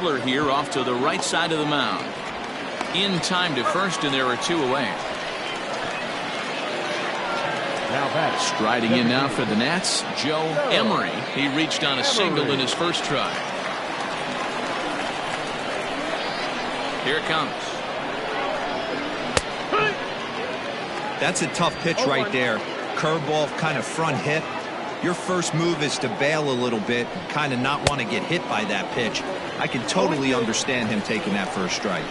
Ziegler here off to the right side of the mound. In time to first, and there are 2 away. Striding in now for the Nats, Joe Emery. He reached on a single in his first try. Here it comes. That's a tough pitch right there. Curveball, kind of front hip. Your first move is to bail a little bit, kind of not want to get hit by that pitch. I can totally understand him taking that first strike.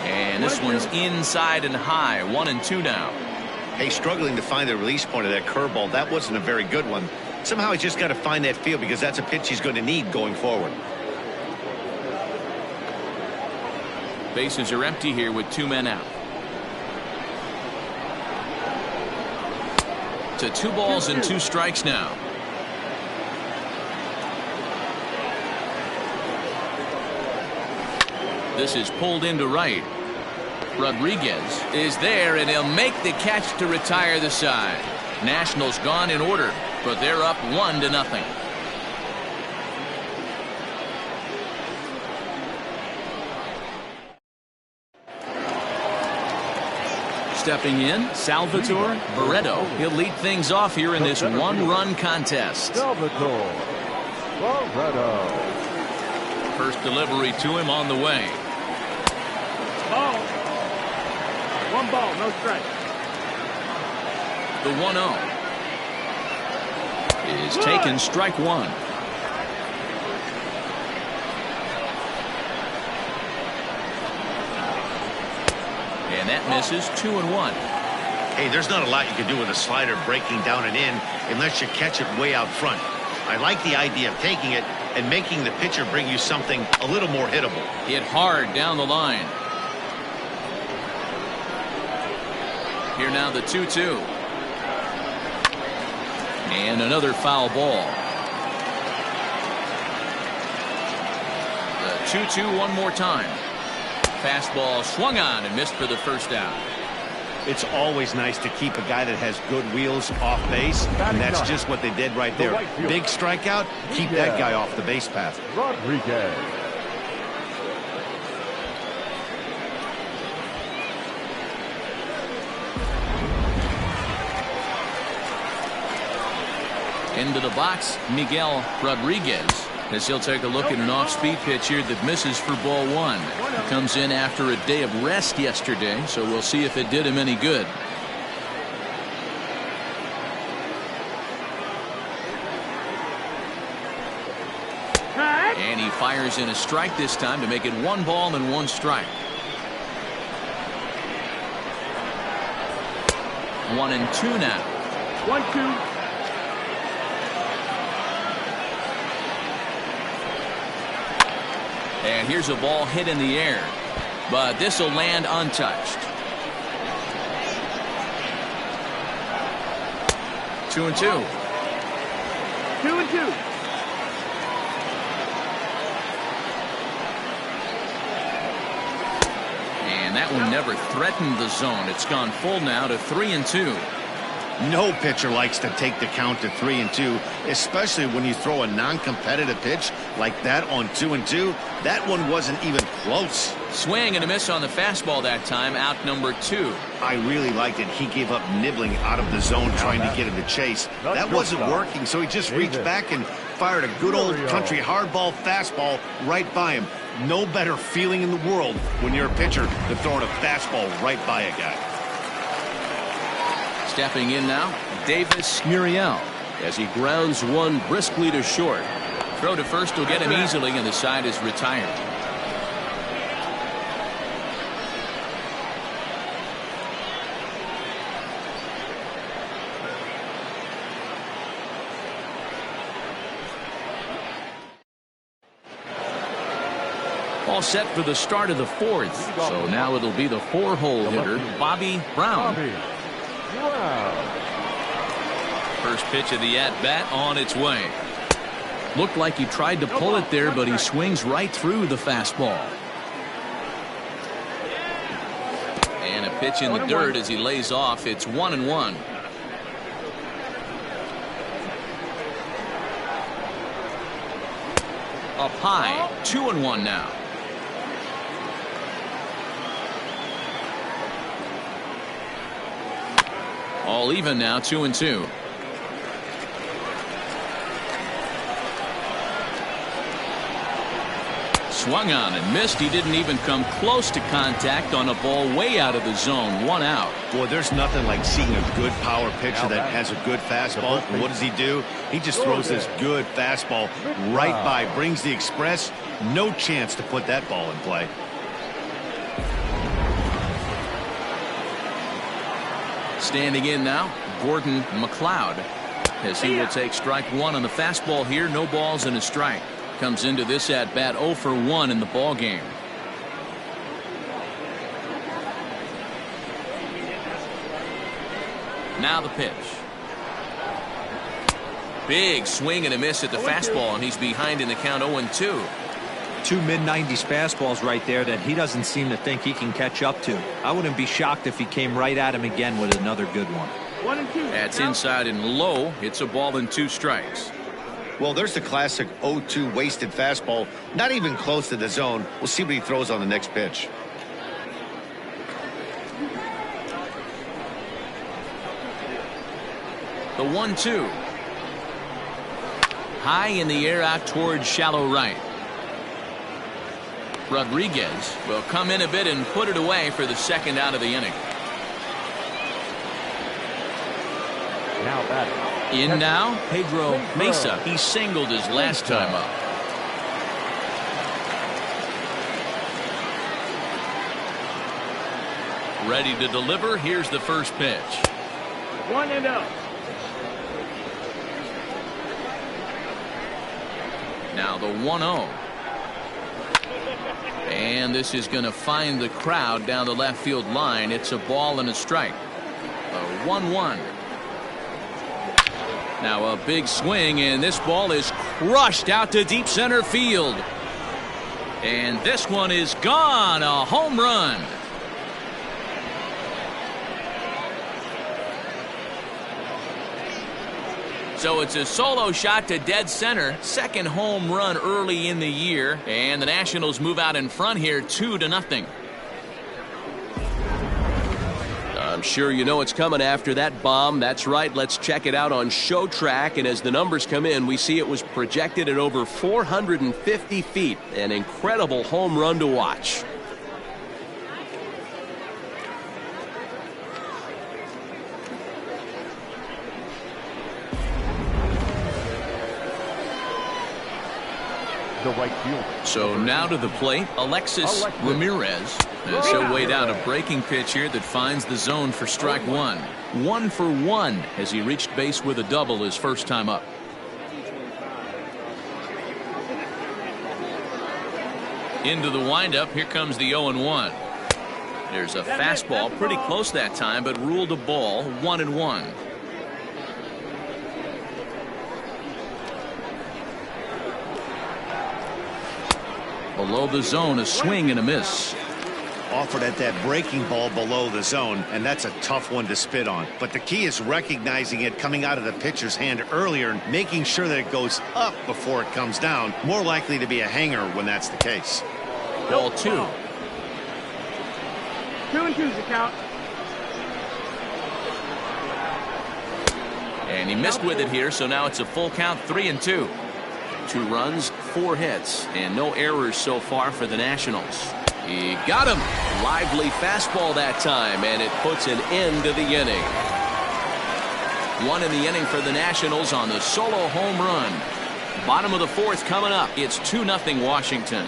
And this one's inside and high. 1-2 now. Hey, struggling to find the release point of that curveball. That wasn't a very good one. Somehow he's just got to find that feel, because that's a pitch he's going to need going forward. Bases are empty here with 2 men out. To 2 balls and 2 strikes now. This is pulled into right. Rodriguez is there, and he'll make the catch to retire the side. Nationals gone in order, but they're up 1-0. Stepping in, Salvatore Barreto. He'll lead things off here in this 1-run contest. Salvatore Barreto. First delivery to him on the way. Ball. 1 ball, no strike. The 1-0 is taken, strike 1. And that misses. 2-1. Hey, there's not a lot you can do with a slider breaking down and in unless you catch it way out front. I like the idea of taking it and making the pitcher bring you something a little more hittable. Hit hard down the line. Here now the 2-2. And another foul ball. The 2-2 one more time. Fastball swung on and missed for the first out. It's always nice to keep a guy that has good wheels off base, and that's just what they did right there. Big strikeout, keep that guy off the base path. Rodriguez. Into the box, Miguel Rodriguez, as he'll take a look at an off-speed pitch here that misses for ball 1. He comes in after a day of rest yesterday, so we'll see if it did him any good. And he fires in a strike this time to make it 1 ball and 1 strike. 1-2 now. 1-2. And here's a ball hit in the air, but this will land untouched. 2-2. 2-2. And that one never threatened the zone. It's gone full now to 3-2. No pitcher likes to take the count to 3-2, especially when you throw a non-competitive pitch like that on 2-2. That one wasn't even close. Swing and a miss on the fastball that time, out number 2. I really liked it. He gave up nibbling out of the zone trying to get him to chase. That wasn't working, so he just reached back and fired a good old country hardball fastball right by him. No better feeling in the world when you're a pitcher than throwing a fastball right by a guy. Stepping in now, Davis Muriel, as he grounds one briskly to short. Throw to first will get him easily, and the side is retired. All set for the start of the 4th. So now it'll be the 4-hole hitter, Bobby Brown. First pitch of the at-bat on its way. Looked like he tried to pull it there, but he swings right through the fastball. Pitch in the dirt as he lays off. It's 1-1. Up high, 2-1 now. All even now, 2-2. Swung on and missed. He didn't even come close to contact on a ball way out of the zone. 1 out. Boy, there's nothing like seeing a good power pitcher that has a good fastball. And what does he do? He just throws this good fastball right by, brings the express. No chance to put that ball in play. Standing in now, Gordon McLeod, as he will take strike 1 on the fastball here. No balls and a strike. Comes into this at bat 0 for 1 in the ball game. Now the pitch. Big swing and a miss at the fastball, and he's behind in the count 0-2. 2 mid-90s fastballs right there that he doesn't seem to think he can catch up to. I wouldn't be shocked if he came right at him again with another good one. 1-2. That's inside and low. It's a ball and 2 strikes. Well, there's the classic 0-2 wasted fastball. Not even close to the zone. We'll see what he throws on the next pitch. The 1-2. High in the air out towards shallow right. Rodriguez will come in a bit and put it away for the second out of the inning. Now batting. In now, Pedro Mesa. He singled his last time up. Ready to deliver. Here's the first pitch. 1-0. Now the 1-0. And this is going to find the crowd down the left field line. It's a ball and a strike. A 1-1. Now a big swing, and this ball is crushed out to deep center field. And this one is gone. A home run. So it's a solo shot to dead center. Second home run early in the year. And the Nationals move out in front here 2-0. I'm sure you know it's coming after that bomb. That's right. Let's check it out on Show Track. And as the numbers come in, we see it was projected at over 450 feet. An incredible home run to watch. The right fielder. So now to the plate, Alexis Ramirez. As he'll wait out a breaking pitch here that finds the zone for strike 1. 1 for 1 as he reached base with a double his first time up. Into the windup. Here comes the 0-1. There's a fastball pretty close that time, but ruled a ball. 1-1. Below the zone, a swing and a miss. Offered at that breaking ball below the zone, and that's a tough one to spit on. But the key is recognizing it coming out of the pitcher's hand earlier and making sure that it goes up before it comes down. More likely to be a hanger when that's the case. Ball 2. 2-2's the count. And he missed with it here, so now it's a full count, 3-2. 2 runs, 4 hits, and no errors so far for the Nationals. He got him. Lively fastball that time, and it puts an end to the inning. 1 in the inning for the Nationals on the solo home run. Bottom of the 4th coming up. It's 2-0 Washington.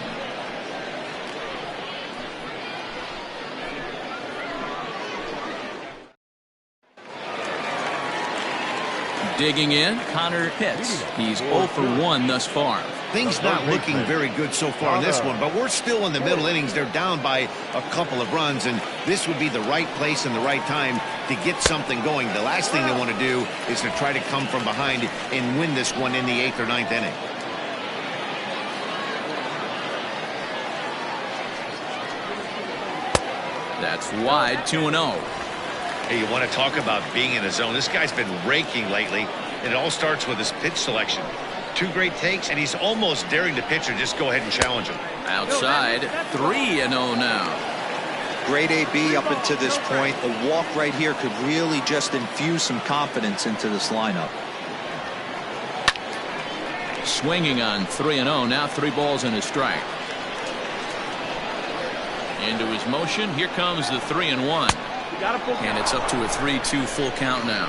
Digging in, Connor Pitts. He's 0 for 1 thus far. Things not looking very good so far in this one, but we're still in the middle innings. They're down by a couple of runs, and this would be the right place and the right time to get something going. The last thing they want to do is to try to come from behind and win this one in the 8th or 9th inning. That's wide, 2-0. Hey, you want to talk about being in the zone? This guy's been raking lately, and it all starts with his pitch selection. 2 great takes, and he's almost daring the pitcher just go ahead and challenge him. Outside, 3-0 now. Great AB up until this point. A walk right here could really just infuse some confidence into this lineup. Swinging on 3-0. Now 3 balls and a strike. Into his motion. Here comes the 3-1. And it's up to a 3-2 full count now.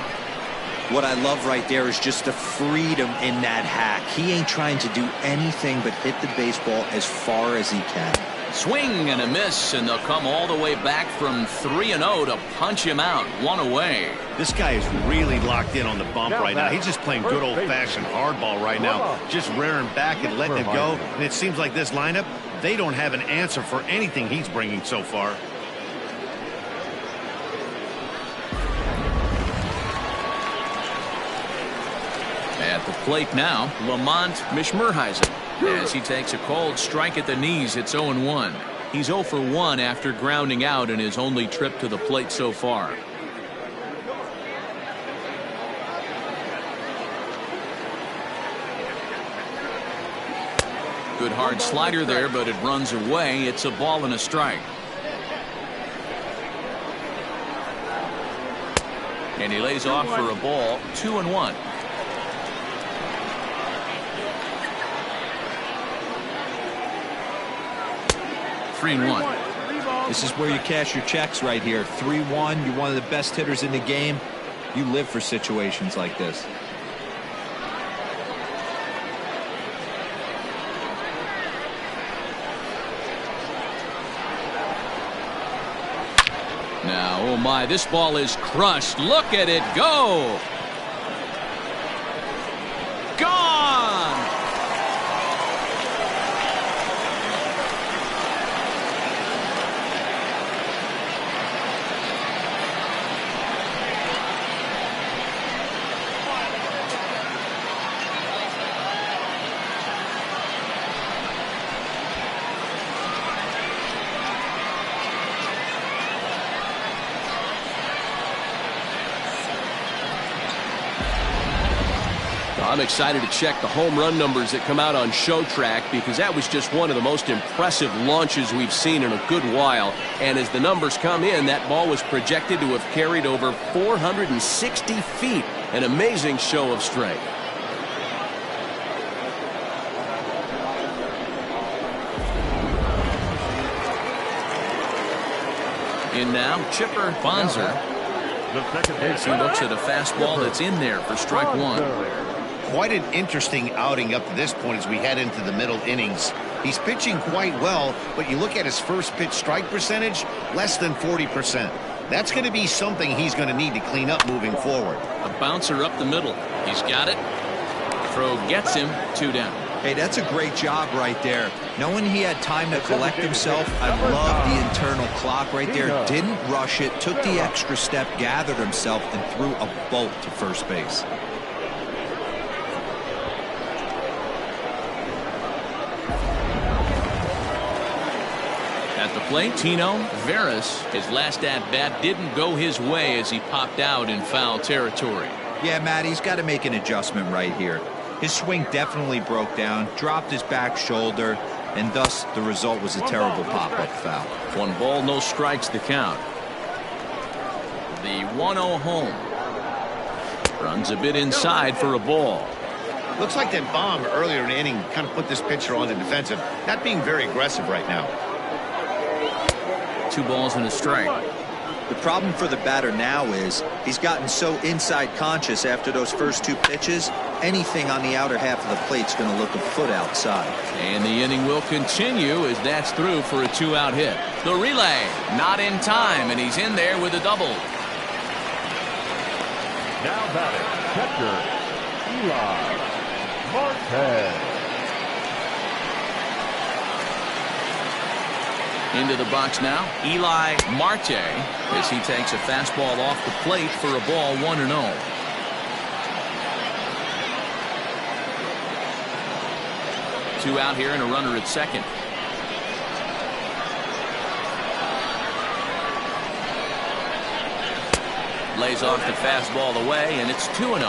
What I love right there is just the freedom in that hack. He ain't trying to do anything but hit the baseball as far as he can. Swing and a miss, and they'll come all the way back from 3-0 to punch him out. 1 away. This guy is really locked in on the bump right now. He's just playing good old-fashioned hardball right now. Just rearing back and letting it go. And it seems like this lineup, they don't have an answer for anything he's bringing so far. At the plate now, Lamont Mishmerheisen. As he takes a cold strike at the knees, it's 0-1. He's 0 for 1 after grounding out in his only trip to the plate so far. Good hard slider there, but it runs away. It's a ball and a strike. And he lays off for a ball. 2-1. This is where you cash your checks right here. 3-1. You're one of the best hitters in the game. You live for situations like this. Now, oh my, this ball is crushed. Look at it go. Gone. I'm excited to check the home run numbers that come out on Show Track, because that was just one of the most impressive launches we've seen in a good while. And as the numbers come in, that ball was projected to have carried over 460 feet. An amazing show of strength. In now, Chipper Bonzer. As he looks at a fastball that's in there for strike 1. Quite an interesting outing up to this point as we head into the middle innings. He's pitching quite well, but you look at his first pitch strike percentage, less than 40%. That's going to be something he's going to need to clean up moving forward. A bouncer up the middle. He's got it. Throw gets him. 2 down. Hey, that's a great job right there. Knowing he had time to collect himself, I love the internal clock right there. Didn't rush it, took the extra step, gathered himself, and threw a bolt to first base. At the plate, Tino Veras. His last at-bat didn't go his way as he popped out in foul territory. Yeah, Matt, he's got to make an adjustment right here. His swing definitely broke down, dropped his back shoulder, and thus the result was a terrible pop-up foul. 1 ball, no strikes the count. The 1-0 home. Runs a bit inside for a ball. Looks like that bomb earlier in the inning kind of put this pitcher on the defensive. Not being very aggressive right now. 2 balls and a strike. The problem for the batter now is he's gotten so inside conscious after those first 2 pitches, anything on the outer half of the plate's going to look a foot outside. And the inning will continue as that's through for a 2-out hit. The relay, not in time, and he's in there with a double. Now batting, catcher, Eli Marquez. Into the box now, Eli Marte, as he takes a fastball off the plate for a ball. 1-0. Two out here and a runner at second. Lays off the fastball away, and it's 2-0.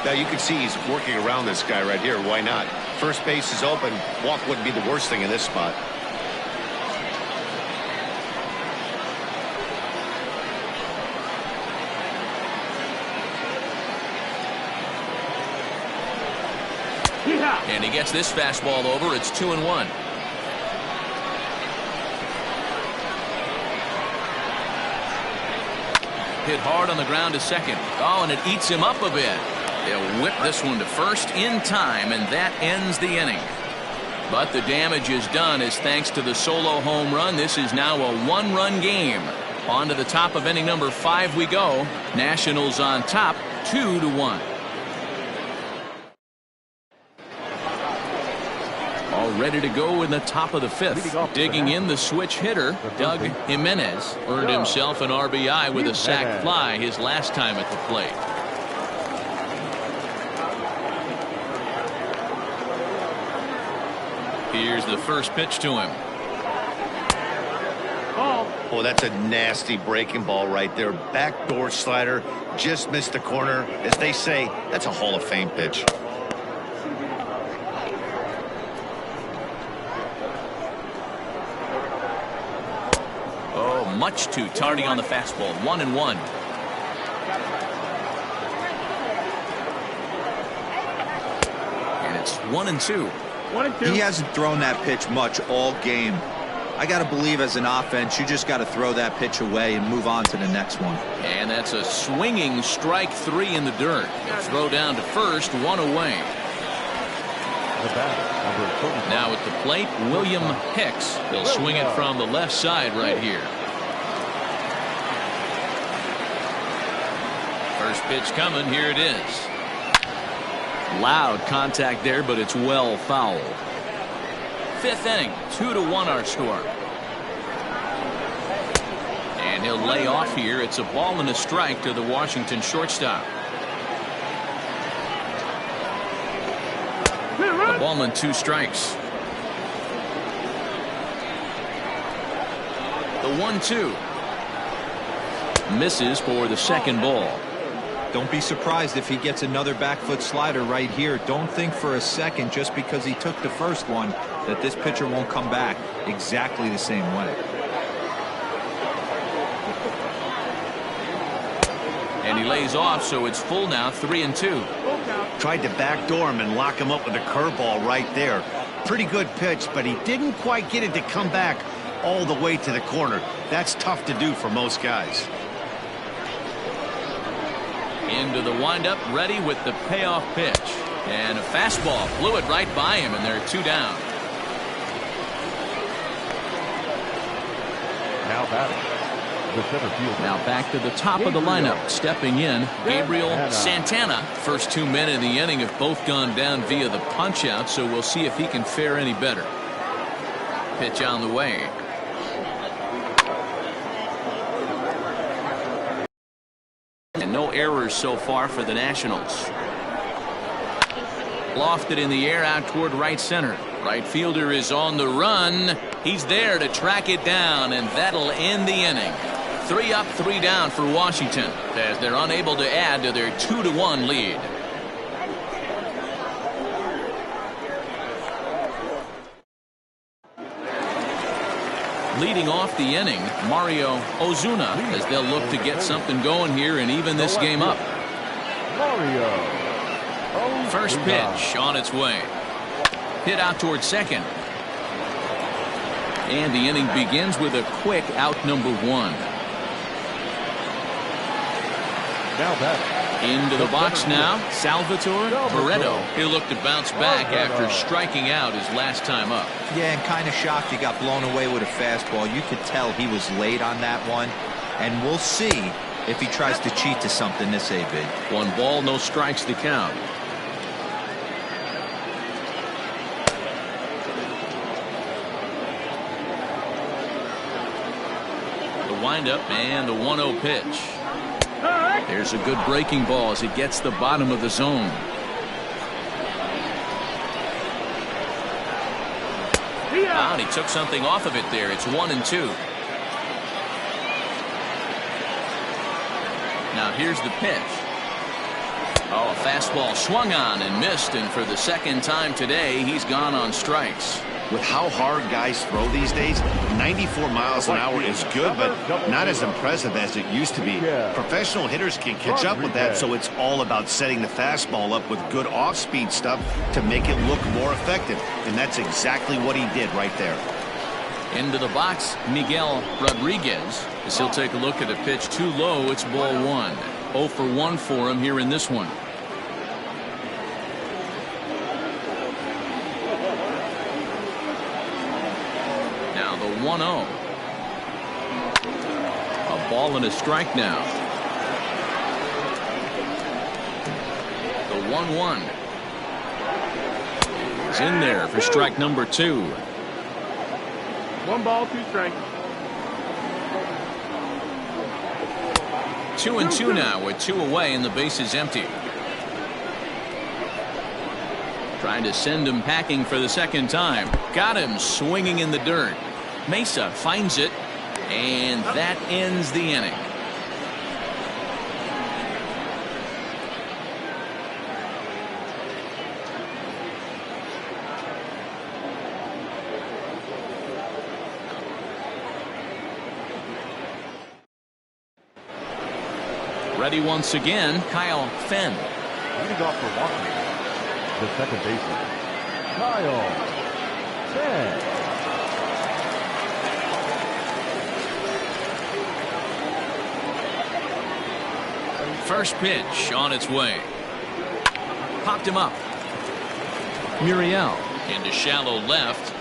Now you can see he's working around this guy right here. Why not? First base is open. Walk wouldn't be the worst thing in this spot. And he gets this fastball over. It's 2-1. Hit hard on the ground to second. Oh, and it eats him up a bit. They'll whip this one to first in time, and that ends the inning. But the damage is done as thanks to the solo home run. This is now a one-run game. On to the top of inning number 5 we go. Nationals on top, 2-1. All ready to go in the top of the 5th. Digging in the switch hitter, Doug Jimenez earned himself an RBI with a sac fly his last time at the plate. Here's the first pitch to him. Oh, that's a nasty breaking ball right there. Backdoor slider, just missed the corner. As they say, that's a Hall of Fame pitch. Much too tardy on the fastball. 1-1. And it's 1-2. He hasn't thrown that pitch much all game. I got to believe as an offense, you just got to throw that pitch away and move on to the next one. And that's a swinging strike 3 in the dirt. He'll throw down to first, 1 away. Now at the plate, William Hicks. He'll swing it from the left side right here. First pitch coming. Here it is. Loud contact there, but it's well fouled. 5th inning, 2-1 our score. And he'll lay off here. It's a ball and a strike to the Washington shortstop. A ball and 2 strikes. The 1-2 misses for the second ball. Don't be surprised if he gets another back foot slider right here. Don't think for a second just because he took the first one that this pitcher won't come back exactly the same way. And he lays off, so it's full now, 3-2. Tried to backdoor him and lock him up with a curveball right there. Pretty good pitch, but he didn't quite get it to come back all the way to the corner. That's tough to do for most guys. Into the windup, ready with the payoff pitch. And a fastball flew it right by him, and they're 2 down. Now batting, the center field. Now back to the top of the lineup. Stepping in, Gabriel Santana. First 2 men in the inning have both gone down via the punch out, so we'll see if he can fare any better. Pitch on the way. And no errors so far for the Nationals. Lofted in the air out toward right center. Right fielder is on the run. He's there to track it down, and that'll end the inning. 3 up, 3 down for Washington as they're unable to add to their 2-1 lead. Leading off the inning, Mario Ozuna, as they'll look to get something going here and even this game up. First pitch on its way. Hit out towards second. And the inning begins with a quick out number 1. Now batting. Into the box now, Salvatore Barreto. He'll look to bounce back after striking out his last time up. Yeah, and kind of shocked he got blown away with a fastball. You could tell he was late on that one. And we'll see if he tries to cheat to something this AB. 1 ball, no strikes to count. The windup and the 1-0 pitch. There's a good breaking ball as it gets the bottom of the zone. And he took something off of it there. It's 1-2. Now here's the pitch. Oh, a fastball swung on and missed, and for the second time today, he's gone on strikes. With how hard guys throw these days, 94 miles an hour is good, but not as impressive as it used to be. Professional hitters can catch up with that, so it's all about setting the fastball up with good off-speed stuff to make it look more effective, and that's exactly what he did right there. Into the box, Miguel Rodriguez, as he'll take a look at a pitch too low. It's ball one. 0 for 1 for him here in this one. Now the 1-0. A ball and a strike now. The 1-1. He's in there for strike number 2. 1 ball, 2 strikes. 2-2 now with 2 away and the base is empty. Trying to send him packing for the second time. Got him swinging in the dirt. Mesa finds it, and that ends the inning. Ready once again, Kyle Fenn. Leading off for Washington, the second baseman, Kyle Fenn. First pitch on its way. Popped him up. Muriel into shallow left.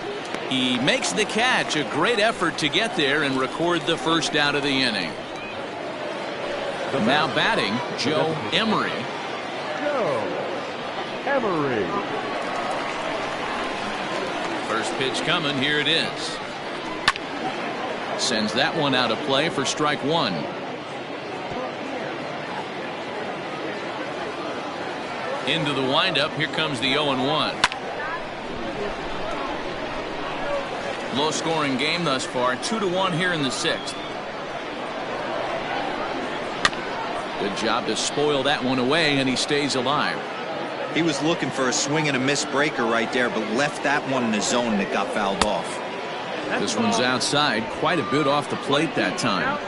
He makes the catch. A great effort to get there and record the first out of the inning. Now batting, Joe Emery. Joe Emery. First pitch coming. Here it is. Sends that one out of play for strike 1. Into the windup. Here comes the 0-1. Low scoring game thus far. 2-1 here in the 6th. Good job to spoil that one away, and he stays alive. He was looking for a swing and a miss breaker right there, but left that one in the zone that got fouled off. This one's outside, quite a bit off the plate that time.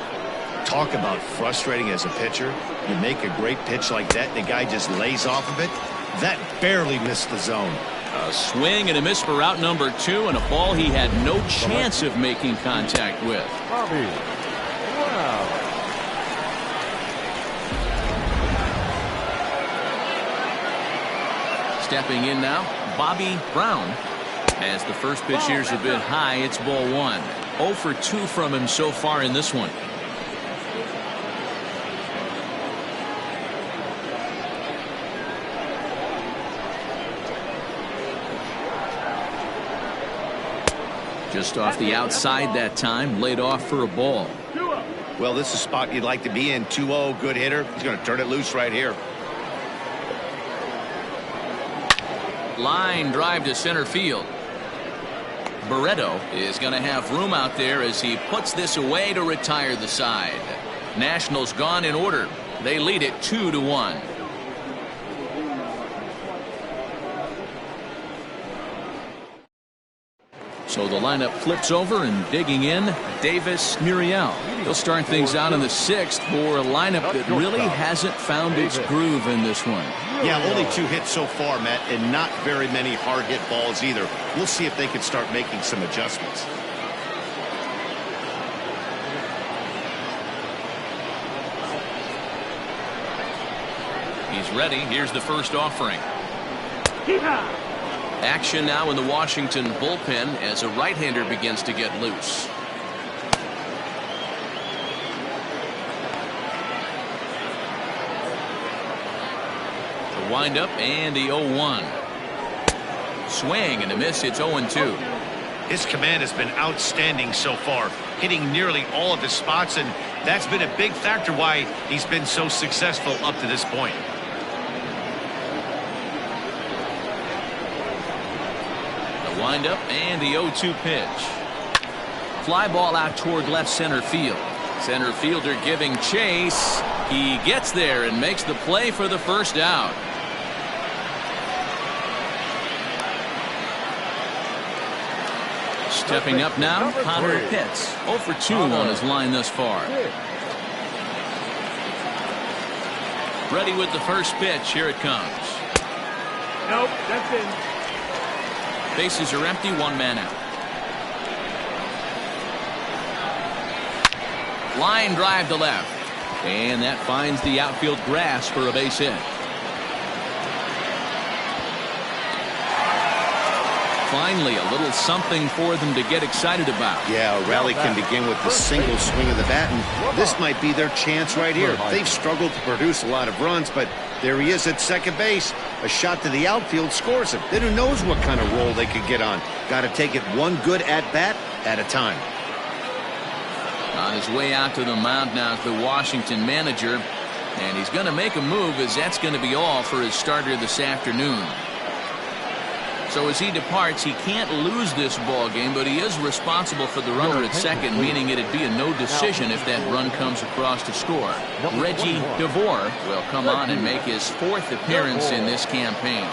Talk about frustrating as a pitcher. You make a great pitch like that, and the guy just lays off of it. That barely missed the zone. A swing and a miss for out number 2, and a ball he had no chance of making contact with. Bobby. Wow. Stepping in now, Bobby Brown. As the first pitch here's a bit high, it's ball 1. 0 for 2 from him so far in this one. Just off the outside that time, laid off for a ball. Well, this is a spot you'd like to be in. 2-0, good hitter. He's going to turn it loose right here. Line drive to center field. Barreto is going to have room out there as he puts this away to retire the side. Nationals gone in order. They lead it 2-1. So the lineup flips over, and digging in, Davis Muriel. He'll start things out in the 6th for a lineup that really hasn't found its groove in this one. Yeah, only 2 hits so far, Matt, and not very many hard hit balls either. We'll see if they can start making some adjustments. He's ready. Here's the first offering. Action now in the Washington bullpen as a right-hander begins to get loose. The windup and the 0-1. Swing and a miss. It's 0-2. His command has been outstanding so far, hitting nearly all of his spots, and that's been a big factor why he's been so successful up to this point. Windup and the 0-2 pitch. Fly ball out toward left center field. Center fielder giving chase. He gets there and makes the play for the first out. Stepping up now, Connor Pitts. 0 for 2 on his line thus far. Ready with the first pitch. Here it comes. Nope, that's in. Bases are empty, 1 man out. Line drive to left. And that finds the outfield grass for a base hit. Finally, a little something for them to get excited about. Yeah, a rally can begin with the single swing of the bat, and this might be their chance right here. They've struggled to produce a lot of runs, but there he is at second base. A shot to the outfield scores him. Then who knows what kind of roll they could get on. Got to take it one good at-bat at a time. On his way out to the mound now is the Washington manager, and he's going to make a move, as that's going to be all for his starter this afternoon. So as he departs, he can't lose this ball game, but he is responsible for the runner at second, meaning it'd be a no decision if that run comes across to score. Reggie DeVore will come on and make his 4th appearance in this campaign.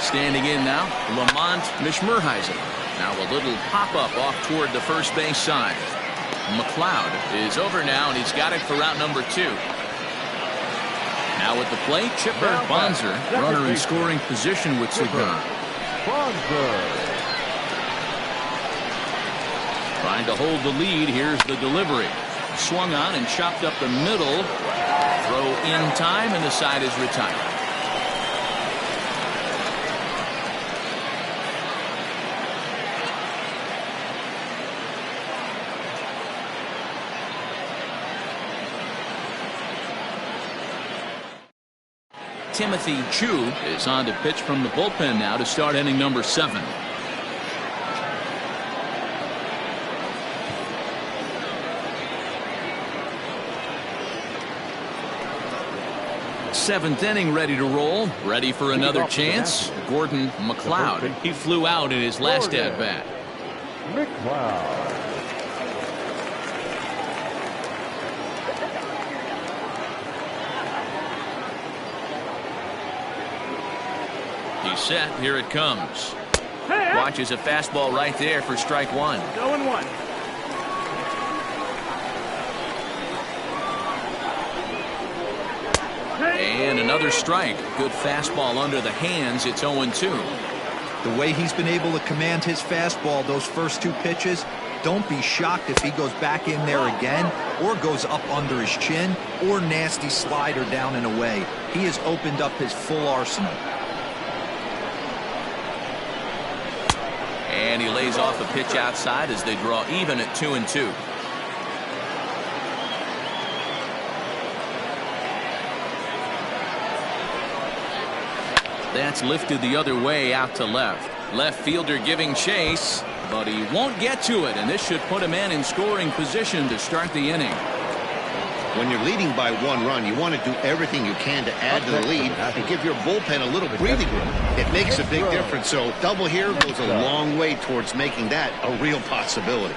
Standing in now, Lamont Mishmerheisen. Now a little pop-up off toward the first base side. McLeod is over now, and he's got it for out number 2. Now at the plate, Chipper Bonzer, runner in scoring position with Cigar. Trying to hold the lead. Here's the delivery. Swung on and chopped up the middle. Throw in time, and the side is retired. Timothy Chu is on to pitch from the bullpen now to start inning number 7. Seventh inning ready to roll. Ready for another chance. Gordon McLeod. He flew out in his last at bat. McLeod. He's set. Here it comes. Watches a fastball right there for strike 1. 0-1. And another strike. Good fastball under the hands. It's 0-2. The way he's been able to command his fastball those first 2 pitches, don't be shocked if he goes back in there again or goes up under his chin or nasty slider down and away. He has opened up his full arsenal. And he lays off a pitch outside as they draw even at 2-2. That's lifted the other way out to left. Left fielder giving chase, but he won't get to it, and this should put a man in scoring position to start the inning. When you're leading by 1 run, you want to do everything you can to add to the lead and give your bullpen a little breathing room. It makes a big difference, so double here goes a long way towards making that a real possibility.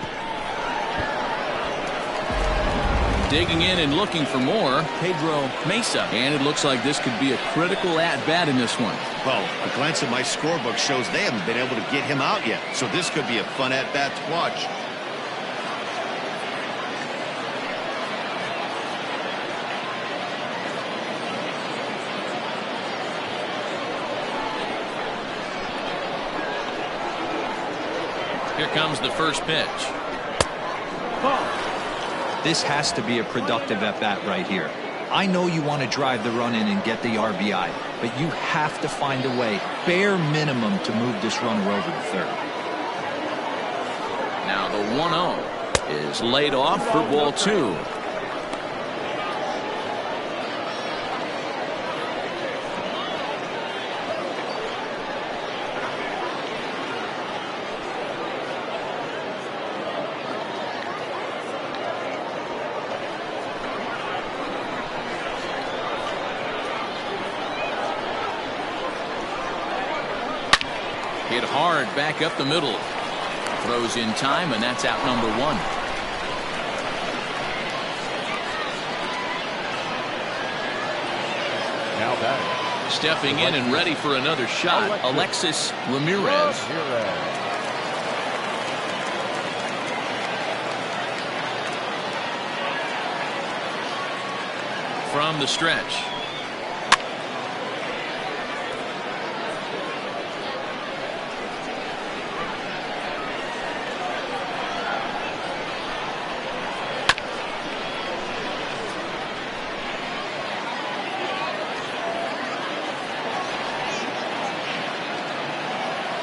Digging in and looking for more, Pedro Mesa. And it looks like this could be a critical at-bat in this one. Well, a glance at my scorebook shows they haven't been able to get him out yet, so this could be a fun at-bat to watch. Here comes the first pitch. This has to be a productive at-bat right here. I know you want to drive the run in and get the RBI, but you have to find a way, bare minimum, to move this runner over to third. Now the 1-0 is laid off for ball 2. Hit hard back up the middle. Throws in time, and that's out number one. Now batting. Stepping in and ready for another shot, Alexis Ramirez. From the stretch.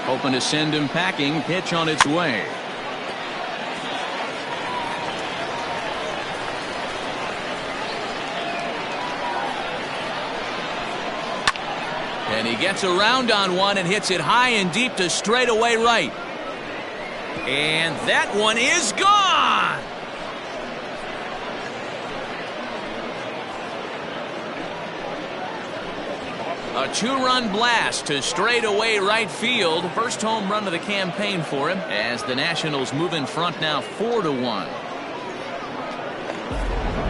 Hoping to send him packing. Pitch on its way. And he gets around on one and hits it high and deep to straightaway right. And that one is gone. A two-run blast to straightaway right field. First home run of the campaign for him as the Nationals move in front now 4-1.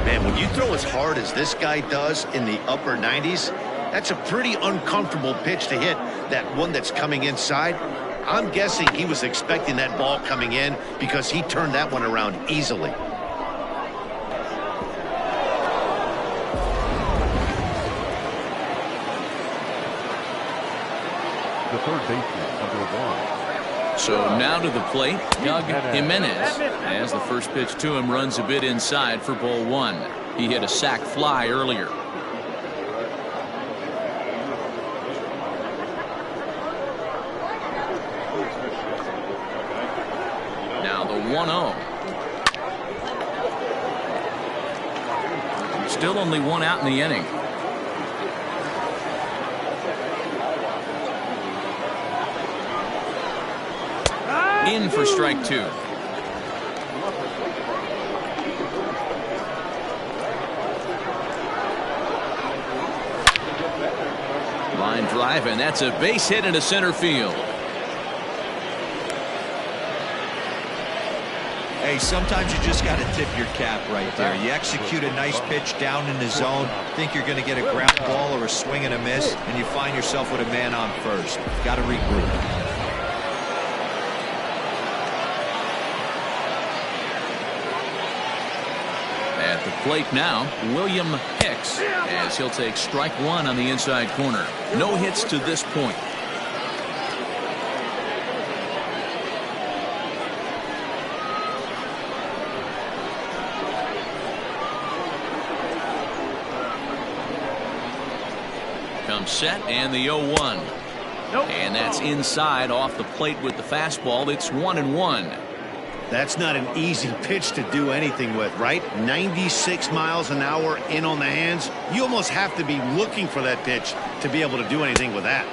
Man, when you throw as hard as this guy does in the upper 90s, that's a pretty uncomfortable pitch to hit. That one that's coming inside, I'm guessing he was expecting that ball coming in because he turned that one around easily. The third baseman, number one. So now to the plate, Doug Jimenez, as the first pitch to him runs a bit inside for ball one. He hit a sac fly earlier. Now the 1-0. Still only one out in the inning. In for strike two. Line drive, and that's a base hit into center field. Hey, sometimes you just got to tip your cap right there. You execute a nice pitch down in the zone, think you're going to get a ground ball or a swing and a miss, and you find yourself with a man on first. Got to regroup. At the plate now, William Hicks, as he'll take strike one on the inside corner. No hits to this point. Comes set, and the 0-1. And that's inside off the plate with the fastball. It's 1-1. That's not an easy pitch to do anything with, right? 96 miles an hour in on the hands. You almost have to be looking for that pitch to be able to do anything with that.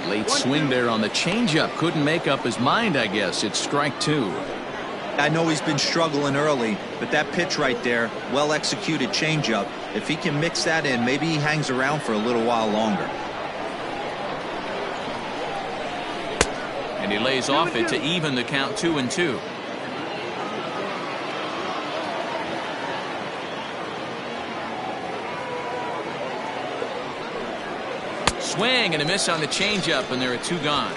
Late swing there on the changeup. Couldn't make up his mind, I guess. It's strike two. I know he's been struggling early, but that pitch right there, well executed changeup. If he can mix that in, maybe he hangs around for a little while longer. And he lays off it to even the count 2-2. Swing and a miss on the changeup, and there are two gone.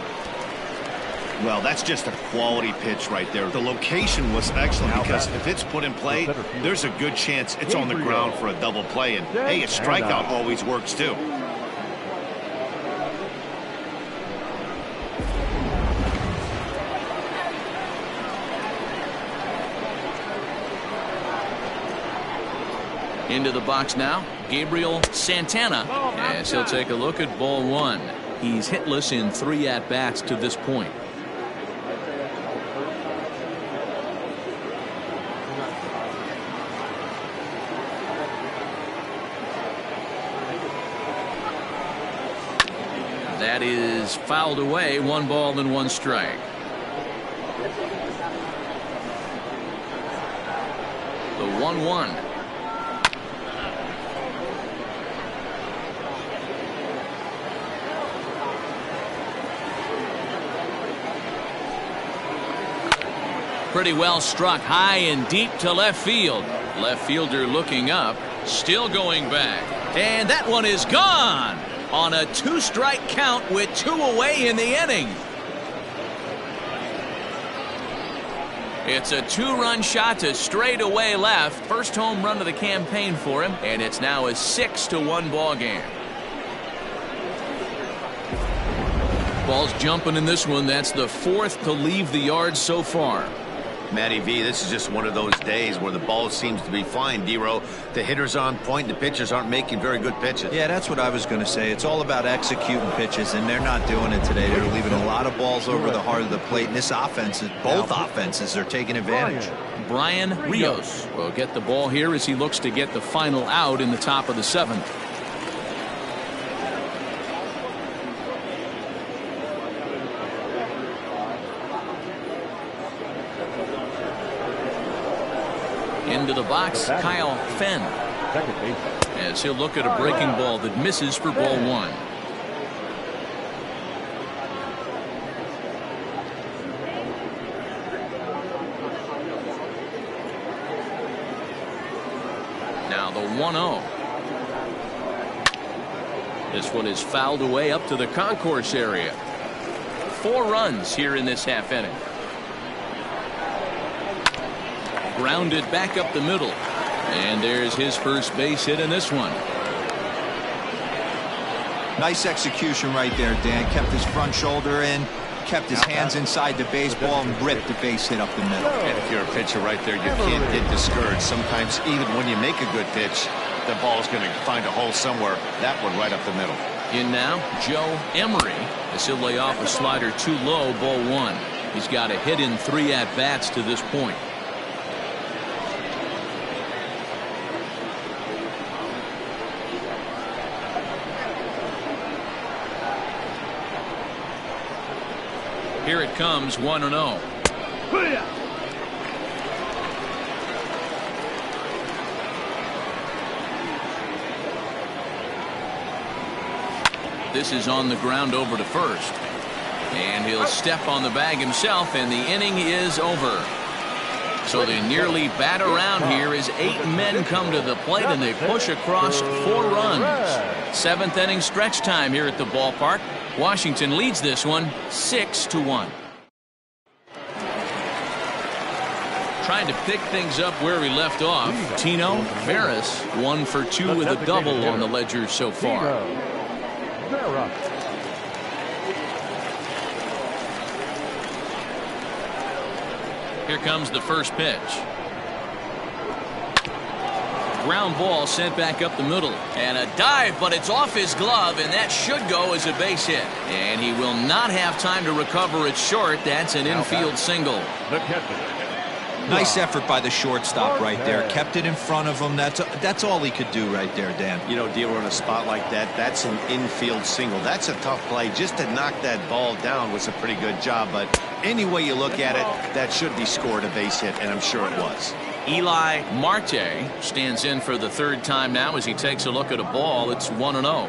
Well, that's just a quality pitch right there. The location was excellent because if it's put in play, there's a good chance it's on the ground for a double play. And hey, a strikeout always works too. Into the box now, Gabriel Santana, as he'll take a look at ball one. He's hitless in 3 at-bats to this point. That is fouled away. 1 ball and 1 strike. The 1-1. Pretty well struck high and deep to left field. Left fielder looking up, still going back. And that one is gone on a 2-strike count with 2 away in the inning. It's a 2-run shot to straightaway left. First home run of the campaign for him, and it's now a 6-1 ball game. Ball's jumping in this one. That's the 4th to leave the yard so far. Matty V, this is just one of those days where the ball seems to be flying, D-Row. The hitter's on point, the pitchers aren't making very good pitches. Yeah, that's what I was going to say. It's all about executing pitches, and they're not doing it today. They're leaving a lot of balls over the heart of the plate, and this offense, both offenses are taking advantage. Brian Rios will get the ball here as he looks to get the final out in the top of the 7th. Into the box, Kyle Fenn, as he'll look at a breaking ball that misses for ball 1. Now the 1-0. This one is fouled away up to the concourse area. 4 runs here in this half inning. Grounded back up the middle, and there's his first base hit in this one. Nice execution right there, Dan. Kept his front shoulder in, kept his hands inside the baseball, and ripped the base hit up the middle. And if you're a pitcher right there, you can't get discouraged. Sometimes even when you make a good pitch, the ball's going to find a hole somewhere. That one right up the middle. In now, Joe Emery, as he'll lay off a slider too low, ball 1. He's got a hit in 3 at-bats to this point. Here it comes, 1-0. This is on the ground over to first. And he'll step on the bag himself, and the inning is over. So they nearly bat around here as 8 men come to the plate, and they push across 4 runs. 7th inning stretch time here at the ballpark. Washington leads this one 6-1. Trying to pick things up where we left off. Tino Veras 1 for 2 with a double on the ledger so far. Here comes the first pitch. Ground ball sent back up the middle, and a dive, but it's off his glove, and that should go as a base hit, and he will not have time to recover it short. That's an infield single. Nice effort by the shortstop right there. Kept it in front of him. That's all he could do right there, Dan. You know, dealer in a spot like that, that's an infield single. That's a tough play. Just to knock that ball down was a pretty good job, but any way you look at it, that should be scored a base hit, and I'm sure it was. Eli Marte stands in for the 3rd time now as he takes a look at a ball. It's 1-0.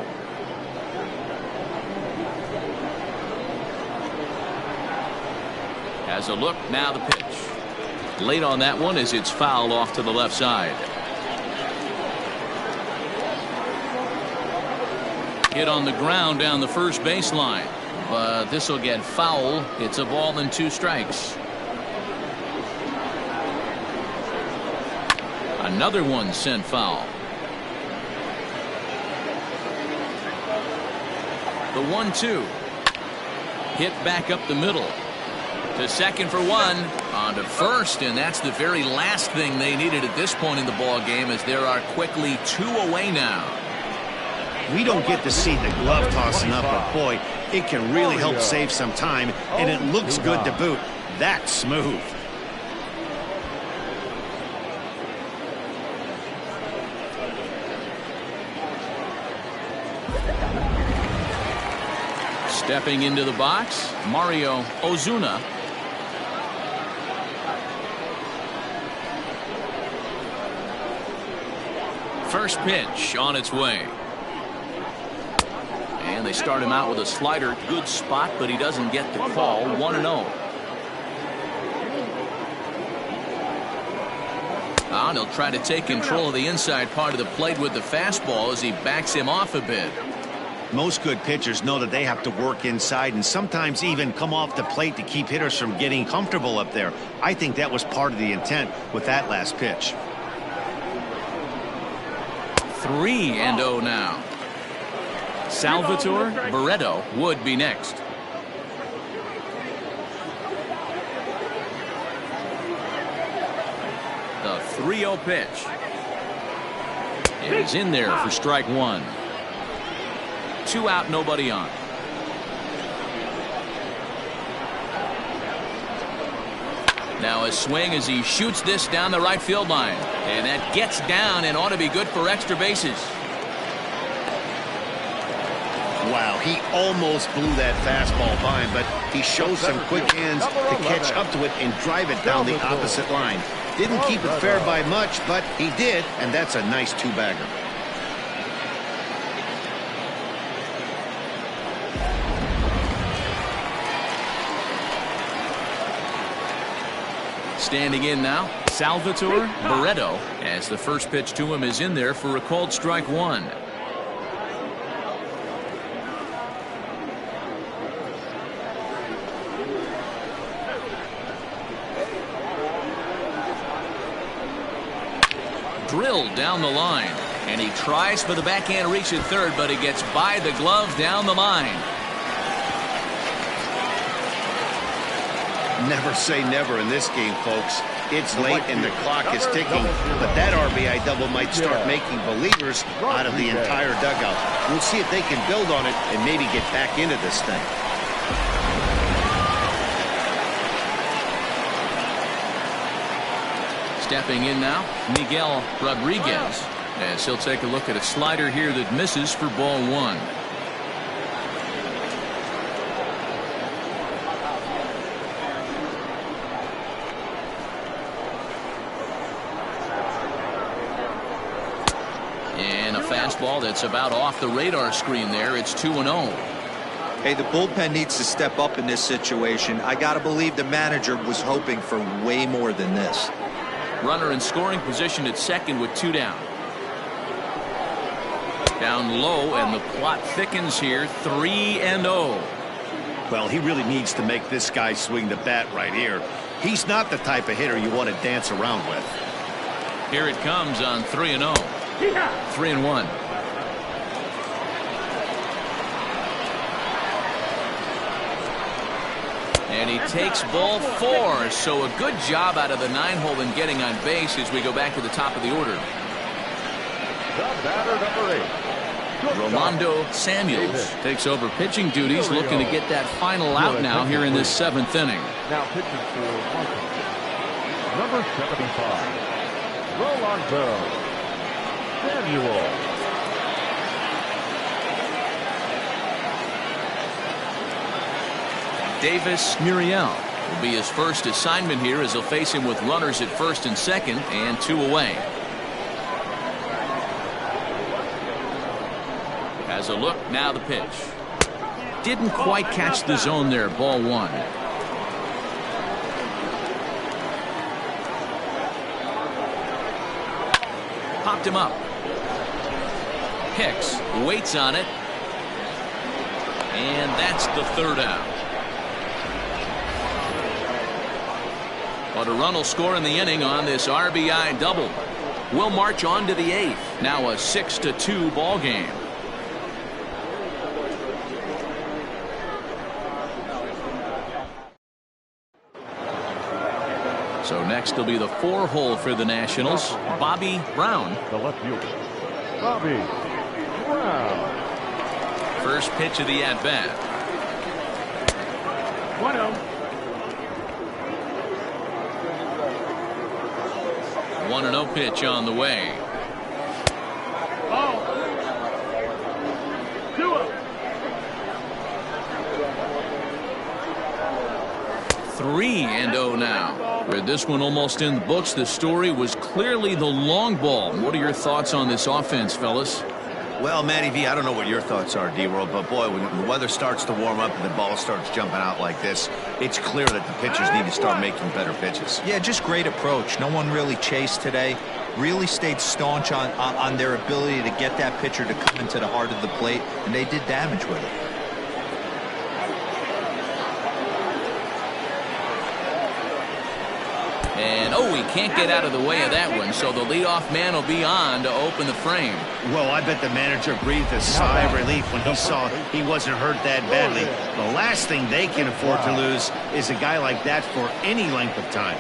Has a look, now the pitch. Late on that one as it's fouled off to the left side. Hit on the ground down the first baseline, but this will get foul. It's a ball and 2 strikes. Another one sent foul. The 1-2. Hit back up the middle. To second for 1. On to first, and that's the very last thing they needed at this point in the ball game, as there are quickly 2 away now. We don't get to see the glove tossing up, but boy, it can really help save some time, and it looks good to boot. That's smooth. Stepping into the box, Mario Ozuna. First pitch on its way. And they start him out with a slider. Good spot, but he doesn't get the call. 1-0. now, and he'll try to take control of the inside part of the plate with the fastball as he backs him off a bit. Most good pitchers know that they have to work inside and sometimes even come off the plate to keep hitters from getting comfortable up there. I think that was part of the intent with that last pitch. 3-0 now. Salvatore Barreto would be next. The 3-0 pitch is in there for strike one. 2 out, nobody on. Now a swing as he shoots this down the right field line, and that gets down and ought to be good for extra bases. Wow, he almost blew that fastball by him, but he shows some quick hands to catch up to it and drive it down the opposite line. Didn't keep it fair by much, but he did, and that's a nice two-bagger. Standing in now, Salvatore Barreto, as the first pitch to him is in there for a called strike one. Drilled down the line, and he tries for the backhand reach at third, but he gets by the glove down the line. Never say never in this game, folks. It's late and the clock is ticking, but that RBI double might start making believers out of the entire dugout. We'll see if they can build on it and maybe get back into this thing. Stepping in now, Miguel Rodriguez, as he'll take a look at a slider here that misses for ball one. And a fastball that's about off the radar screen there. It's 2-0. Hey, the bullpen needs to step up in this situation. I got to believe the manager was hoping for way more than this. Runner in scoring position at second with 2 down. Down low, and the plot thickens here. 3-0. Well, he really needs to make this guy swing the bat right here. He's not the type of hitter you want to dance around with. Here it comes on 3-0. 3-1. And he takes ball 4, so a good job out of the 9-hole in getting on base as we go back to the top of the order. The batter, number 8. Rolando Samuels takes over pitching duties, looking to get that final out now here in this 7th inning. Now pitching for Washington, number 75, Rolando Samuels. Davis Muriel will be his first assignment here as he'll face him with runners at first and second and 2 away. As a look, now the pitch. Didn't quite catch the zone there, ball 1. Popped him up. Hicks waits on it. And that's the 3rd out. But a run will score in the inning on this RBI double. We'll march on to the 8th. Now a 6-2 ball game. So next will be the 4-hole for the Nationals. Bobby Brown. The left fielder, Bobby Brown. First pitch of the at-bat. 1-0. 1-0 pitch on the way. 3-0 now. Read this one almost in the books. The story was clearly the long ball. What are your thoughts on this offense, fellas? Well, Matty V, I don't know what your thoughts are, D-World, but boy, when the weather starts to warm up and the ball starts jumping out like this, it's clear that the pitchers need to start making better pitches. Yeah, just great approach. No one really chased today. Really stayed staunch on their ability to get that pitcher to come into the heart of the plate, and they did damage with it. And, oh, he can't get out of the way of that one, so the leadoff man will be on to open the frame. Well, I bet the manager breathed a sigh of relief when he saw he wasn't hurt that badly. The last thing they can afford to lose is a guy like that for any length of time.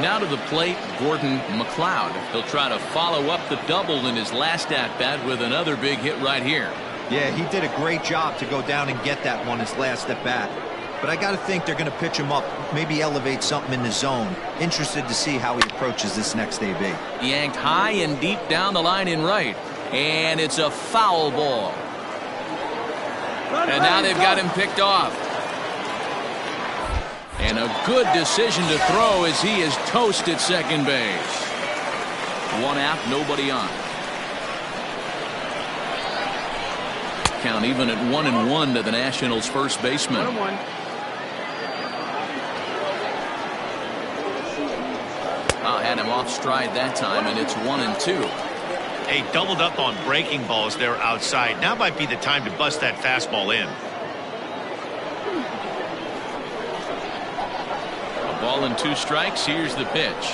Now to the plate, Gordon McLeod. He'll try to follow up the double in his last at-bat with another big hit right here. Yeah, he did a great job to go down and get that one his last at bat. But I got to think they're going to pitch him up, maybe elevate something in the zone. Interested to see how he approaches this next AB. Yanked high and deep down the line in right. And it's a foul ball. And now they've got him picked off. And a good decision to throw as he is toast at second base. One out, nobody on. Count even at 1-1 to the Nationals' first baseman. 1-1. Had him off stride that time, and it's 1-2. Hey, doubled up on breaking balls there outside. Now might be the time to bust that fastball in. A ball and 2 strikes. Here's the pitch.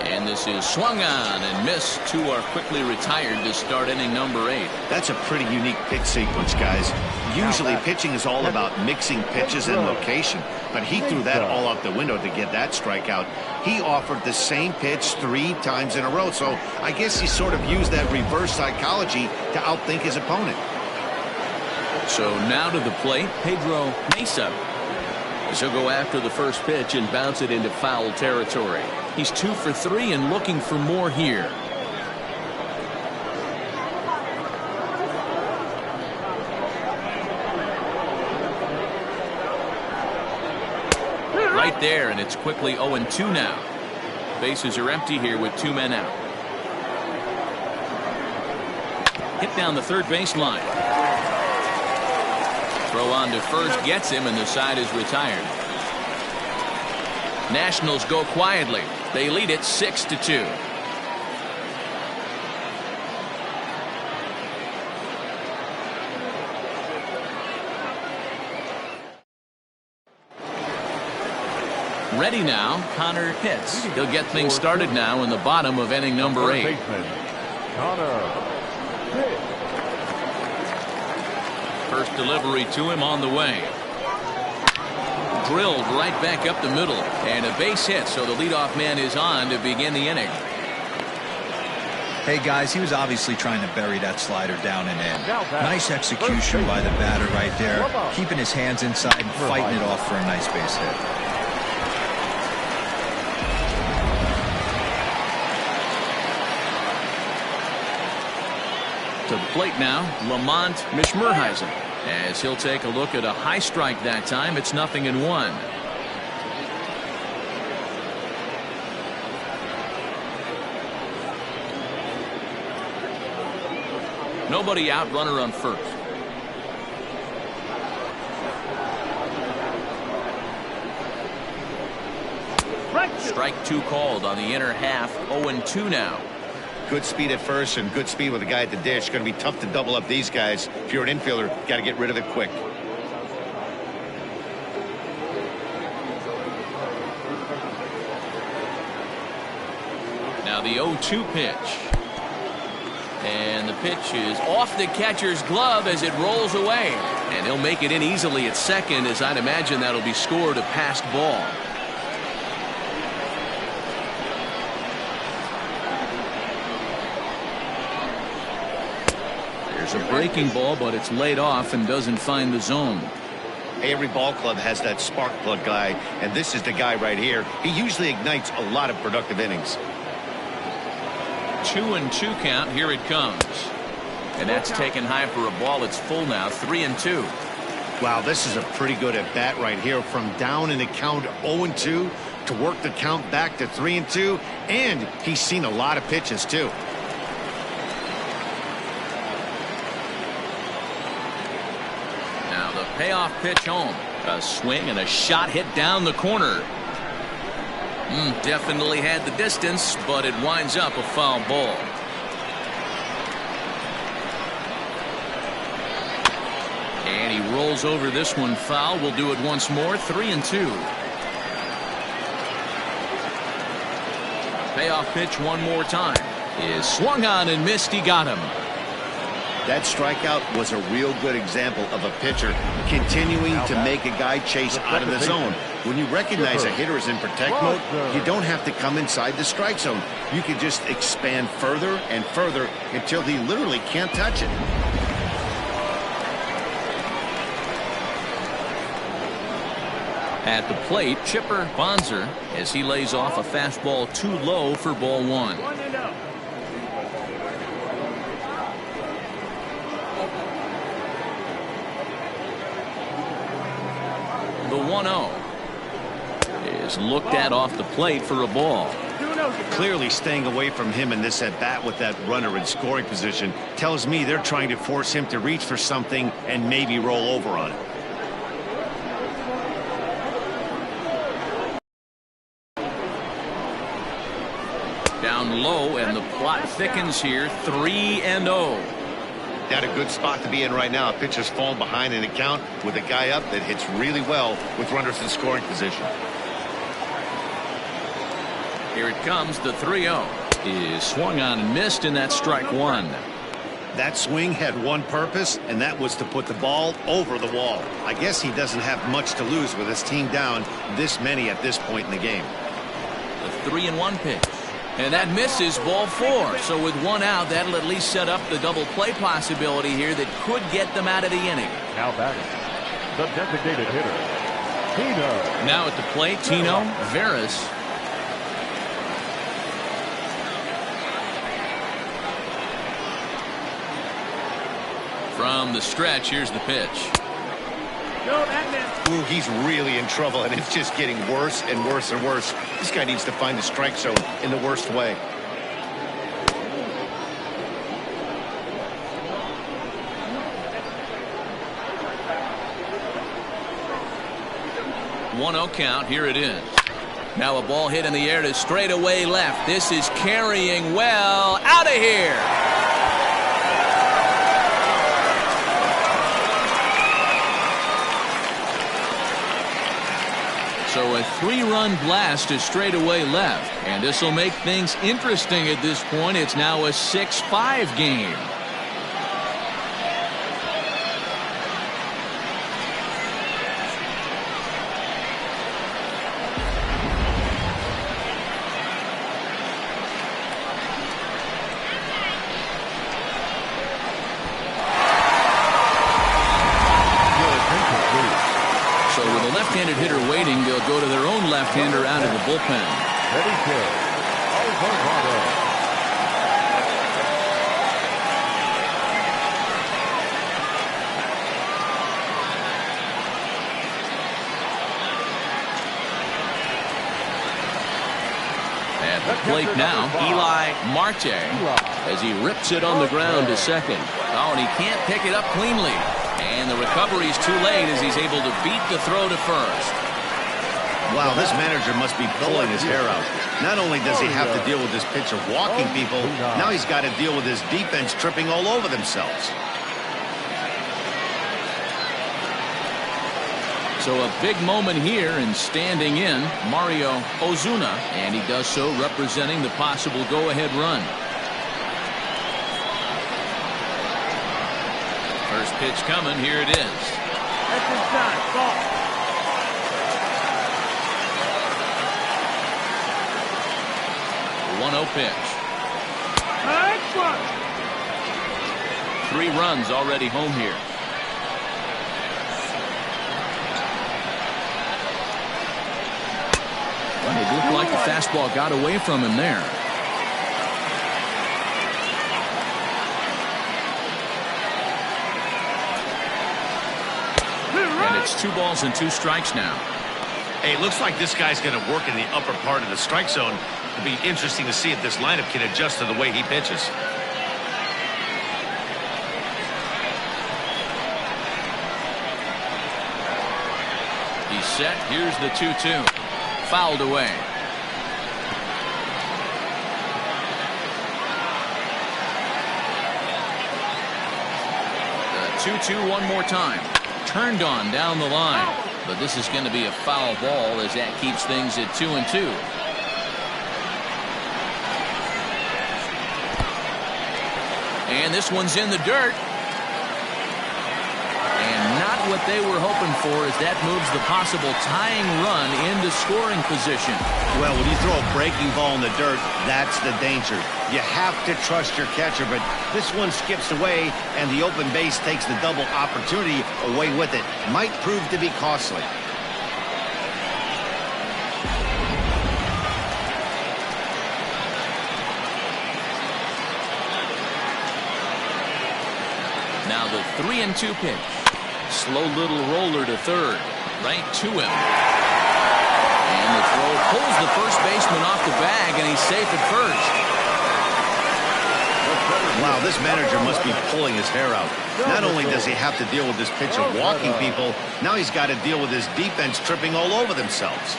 And this is swung on and missed. 2 are quickly retired to start inning number 8. That's a pretty unique pitch sequence, guys. Usually pitching is all about mixing pitches and location, but he threw that all out the window to get that strikeout. He offered the same pitch 3 times in a row, so I guess he sort of used that reverse psychology to outthink his opponent. So now to the plate, Pedro Mesa. As he'll go after the first pitch and bounce it into foul territory. He's 2 for 3 and looking for more here. Right there, and it's quickly 0-2 now. Bases are empty here with 2 men out. Hit down the third baseline. Throw on to first gets him, and the side is retired. Nationals go quietly. They lead it 6-2. Ready now, Connor Pitts. He'll get things started now in the bottom of inning number 8. First delivery to him on the way. Drilled right back up the middle, and a base hit, so the leadoff man is on to begin the inning. Hey guys, he was obviously trying to bury that slider down and in. Nice execution by the batter right there, keeping his hands inside and fighting it off for a nice base hit. To the plate now, Lamont Mishmerheisen. As he'll take a look at a high strike that time, it's 0-1. Nobody out, runner on first. Strike 2 called on the inner half. 0-2 now. Good speed at first and good speed with the guy at the dish. Going to be tough to double up these guys. If you're an infielder, got to get rid of it quick. Now the 0-2 pitch. And the pitch is off the catcher's glove as it rolls away. And he'll make it in easily at second, as I'd imagine that'll be scored a passed ball. There's a breaking ball, but it's laid off and doesn't find the zone. Every ball club has that spark plug guy, and this is the guy right here. He usually ignites a lot of productive innings. 2-2 count. Here it comes. And that's taken high for a ball. It's full now. 3-2. Wow, this is a pretty good at bat right here. From down in the count 0-2 to work the count back to 3-2, and he's seen a lot of pitches, too. Now the payoff pitch home. A swing and a shot hit down the corner. Definitely had the distance, but it winds up a foul ball. And he rolls over this one foul. We'll do it once more. 3-2. Payoff pitch one more time. Is swung on and missed. He got him. That strikeout was a real good example of a pitcher continuing to make a guy chase out of the zone. When you recognize a hitter is in protect mode, you don't have to come inside the strike zone. You can just expand further and further until he literally can't touch it. At the plate, Chipper Bonser as he lays off a fastball too low for ball one. The 1-0 is looked at off the plate for a ball. Clearly staying away from him in this at-bat with that runner in scoring position tells me they're trying to force him to reach for something and maybe roll over on it. Down low, and the plot thickens here. 3-0. Not a good spot to be in right now. A pitcher's fallen behind in the count with a guy up that hits really well with runners in scoring position. Here it comes. The 3-0 is swung on and missed, and that's strike one. That swing had one purpose, and that was to put the ball over the wall. I guess he doesn't have much to lose with his team down this many at this point in the game. The 3-1 pitch. And that misses, ball four. So with one out, that'll at least set up the double play possibility here that could get them out of the inning. Now batting, the designated hitter, Tino. Now at the plate, Tino Veras. From the stretch, here's the pitch. Ooh, he's really in trouble, and it's just getting worse and worse and worse. This guy needs to find the strike zone in the worst way. One 1-0 count. Here it is. Now a ball hit in the air to straightaway left. This is carrying well. Out of here. So a 3-run blast to straightaway left. And this will make things interesting at this point. It's now a 6-5 game. Left-handed hitter waiting, they'll go to their own left-hander out of the bullpen. Ready, Alvarado. At the plate now, Eli Marte as he rips it on the ground to second. Oh, and he can't pick it up cleanly. And the recovery's too late as he's able to beat the throw to first. Wow, this manager must be pulling his hair out. Not only does he have to deal with this pitcher walking people, now he's got to deal with his defense tripping all over themselves. So a big moment here, and standing in, Mario Ozuna, and he does so representing the possible go-ahead run. First pitch coming. Here it is. That's inside. Ball. 1-0 pitch. Nice one. 3 runs already home here. Well, it looked like the fastball got away from him there. And it's 2 balls and 2 strikes now. Hey, it looks like this guy's going to work in the upper part of the strike zone. It'll be interesting to see if this lineup can adjust to the way he pitches. He's set. Here's the 2-2. Fouled away. The 2-2 one more time. Turned on down the line. But this is going to be a foul ball as that keeps things at 2-2. And this one's in the dirt. And not what they were hoping for as that moves the possible tying run into scoring position. Well, when you throw a breaking ball in the dirt, that's the danger. You have to trust your catcher, but this one skips away, and the open base takes the double opportunity away with it. Might prove to be costly. Now the 3-2 pitch. Slow little roller to third. Right to him. And the throw pulls the first baseman off the bag, and he's safe at first. Wow, this manager must be pulling his hair out. Not only does he have to deal with this pitcher walking people, now he's got to deal with his defense tripping all over themselves.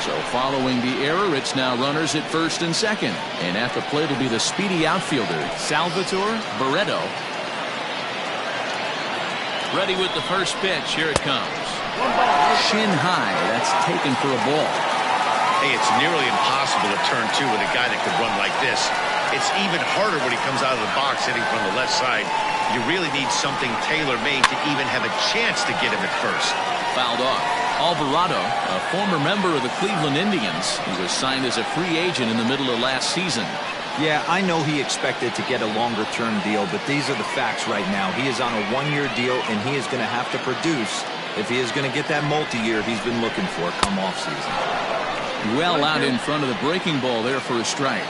So following the error, it's now runners at first and second. And at the plate will be the speedy outfielder, Salvatore Barreto. Ready with the first pitch. Here it comes. Shin high. That's taken for a ball. Hey, it's nearly impossible to turn two with a guy that could run like this. It's even harder when he comes out of the box hitting from the left side. You really need something tailor-made to even have a chance to get him at first. Fouled off. Alvarado, a former member of the Cleveland Indians, he was signed as a free agent in the middle of last season. Yeah, I know he expected to get a longer-term deal, but these are the facts right now. He is on a one-year deal, and he is going to have to produce if he is going to get that multi-year he's been looking for come off-season. Well out in front of the breaking ball there for a strike.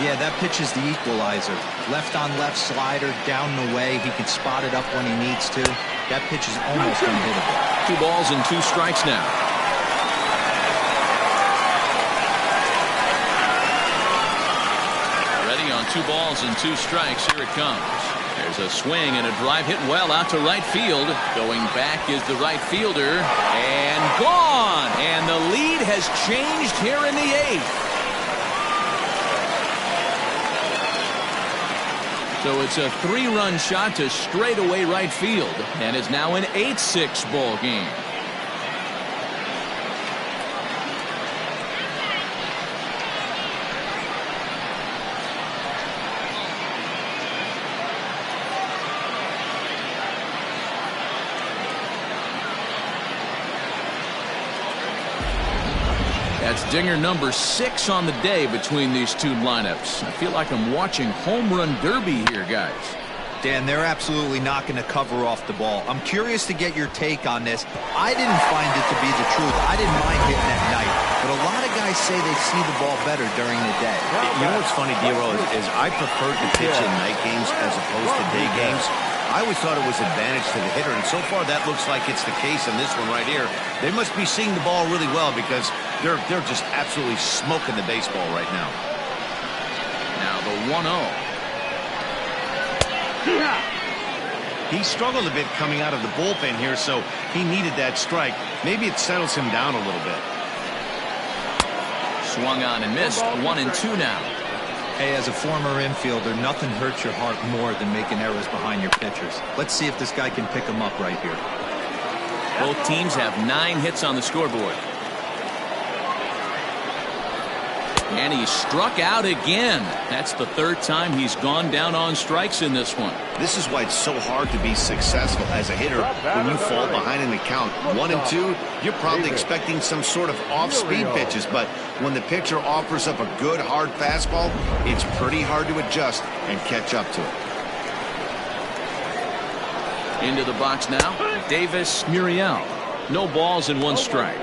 Yeah, that pitch is the equalizer. Left on left slider, down the way. He can spot it up when he needs to. That pitch is almost unhittable. 2 balls and 2 strikes now. Ready on 2 balls and 2 strikes. Here it comes. There's a swing and a drive hit well out to right field. Going back is the right fielder. And gone. And the lead has changed here in the 8th. So it's a 3-run shot to straightaway right field, and it's now an 8-6 ball game. That's dinger number 6 on the day between these two lineups. I feel like I'm watching home run derby here, guys. Dan, they're absolutely not going to cover off the ball. I'm curious to get your take on this. I didn't find it to be the truth. I didn't mind hitting at night, but a lot of guys say they see the ball better during the day. You know what's funny, Dero, is I preferred to pitch in night games as opposed to day games. I always thought it was an advantage to the hitter, and so far that looks like it's the case in this one right here. They must be seeing the ball really well because they're just absolutely smoking the baseball right now. Now the 1-0. He struggled a bit coming out of the bullpen here, so he needed that strike. Maybe it settles him down a little bit. Swung on and missed. 1-2 now. Hey, as a former infielder, nothing hurts your heart more than making errors behind your pitchers. Let's see if this guy can pick them up right here. Both teams have 9 hits on the scoreboard. And he struck out again. That's the 3rd time he's gone down on strikes in this one. This is why it's so hard to be successful as a hitter when you fall behind in the count. 1-2, you're probably expecting some sort of off-speed pitches, but when the pitcher offers up a good hard fastball, it's pretty hard to adjust and catch up to it. Into the box now, Davis Muriel. No balls and 1 strike.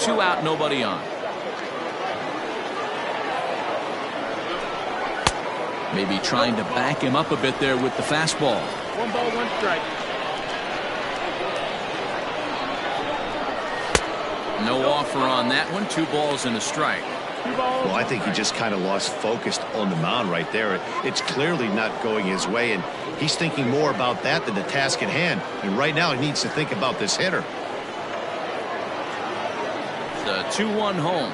Two out, nobody on. Maybe trying to back him up a bit there with the fastball. 1 ball, 1 strike. No offer on that one. 2 balls and a strike. 2 balls. Well, I think he just kind of lost focus on the mound right there. It's clearly not going his way, and he's thinking more about that than the task at hand. And right now he needs to think about this hitter. The 2-1 home.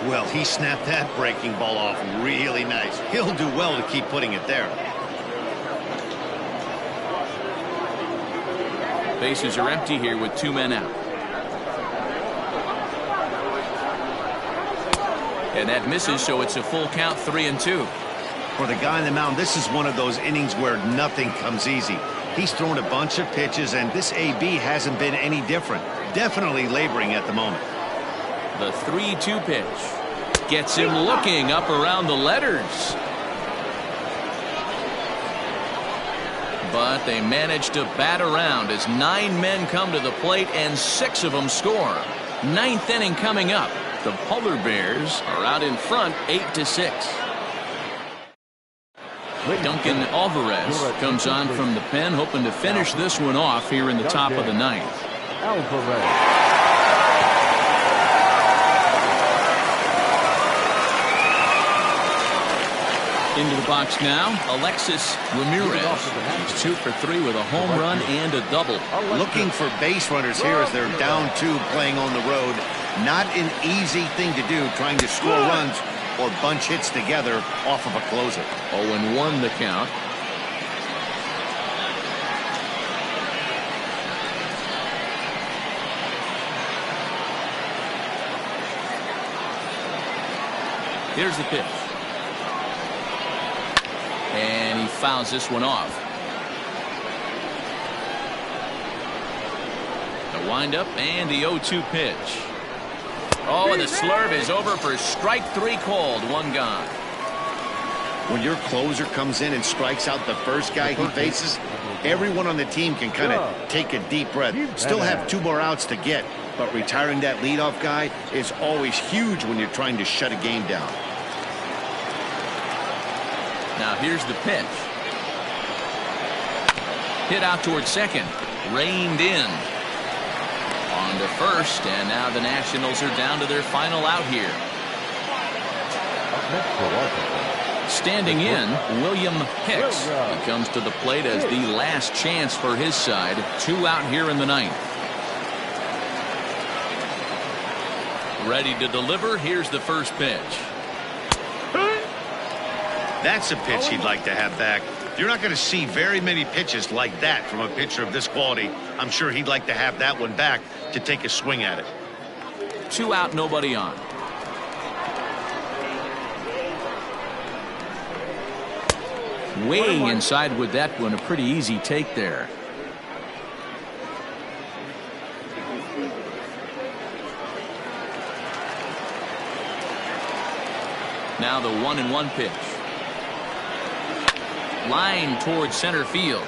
Well, he snapped that breaking ball off really nice. He'll do well to keep putting it there. Bases are empty here with 2 men out. And that misses, so it's a full count, 3-2. For the guy on the mound, this is one of those innings where nothing comes easy. He's thrown a bunch of pitches, and this AB hasn't been any different. Definitely laboring at the moment. The 3-2 pitch gets him looking up around the letters. But they manage to bat around as 9 men come to the plate and 6 of them score. 9th inning coming up. The Polar Bears are out in front 8-6. Duncan Alvarez comes on from the pen, hoping to finish this one off here in the top of the 9th. Alvarez. Into the box now, Alexis Ramirez. He's 2 for 3 with a home run and a double. Looking for base runners here as they're down 2 playing on the road. Not an easy thing to do, trying to score runs or bunch hits together off of a closer. 0-1 the count. Here's the pitch. And he fouls this one off. The windup and the 0-2 pitch. Oh, and the slurve is over for strike 3 called. 1 gone. When your closer comes in and strikes out the first guy he faces, everyone on the team can kind of take a deep breath. Still have 2 more outs to get, but retiring that leadoff guy is always huge when you're trying to shut a game down. Now here's the pitch. Hit out towards second. Reined in. On to first, and now the Nationals are down to their final out here. Standing in, William Hicks. He comes to the plate as the last chance for his side. 2 out here in the 9th. Ready to deliver. Here's the first pitch. That's a pitch he'd like to have back. You're not going to see very many pitches like that from a pitcher of this quality. I'm sure he'd like to have that one back to take a swing at it. 2 out, nobody on. Way inside with that one. A pretty easy take there. Now the 1-1 pitch. Line towards center field.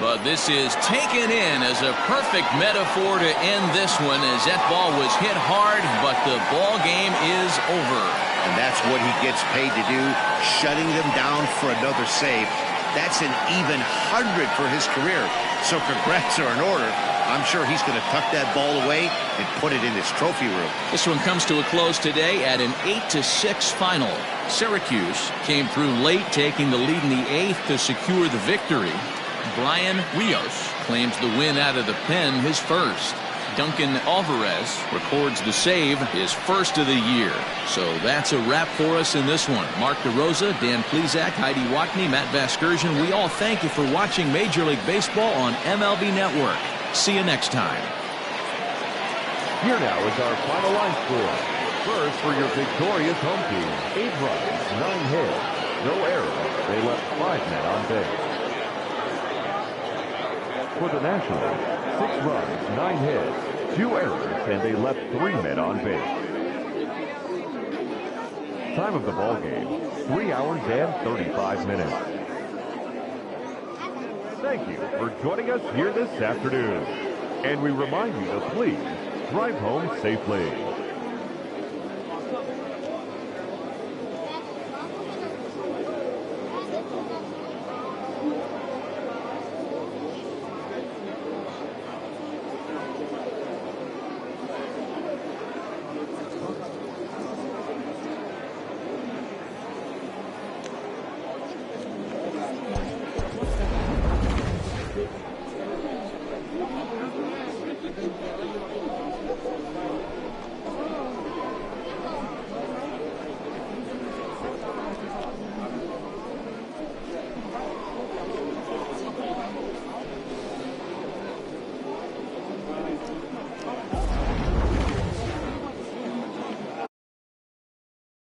But this is taken in as a perfect metaphor to end this one, as that ball was hit hard, but the ball game is over. And that's what he gets paid to do, shutting them down for another save. That's an even 100 for his career. So congrats are in order. I'm sure he's going to tuck that ball away and put it in his trophy room. This one comes to a close today at an 8-6 final. Syracuse came through late, taking the lead in the 8th to secure the victory. Brian Rios claims the win out of the pen, his first. Duncan Alvarez records the save, his first of the year. So that's a wrap for us in this one. Mark DeRosa, Dan Plezak, Heidi Watney, Matt Vasgersian, we all thank you for watching Major League Baseball on MLB Network. See you next time. Here now is our final line score. First, for your victorious home team, 8 runs, 9 hits, no errors. They left 5 men on base. For the Nationals, 6 runs, 9 hits, 2 errors, and they left 3 men on base. Time of the ball game, 3 hours and 35 minutes. Thank you for joining us here this afternoon. And we remind you to please drive home safely.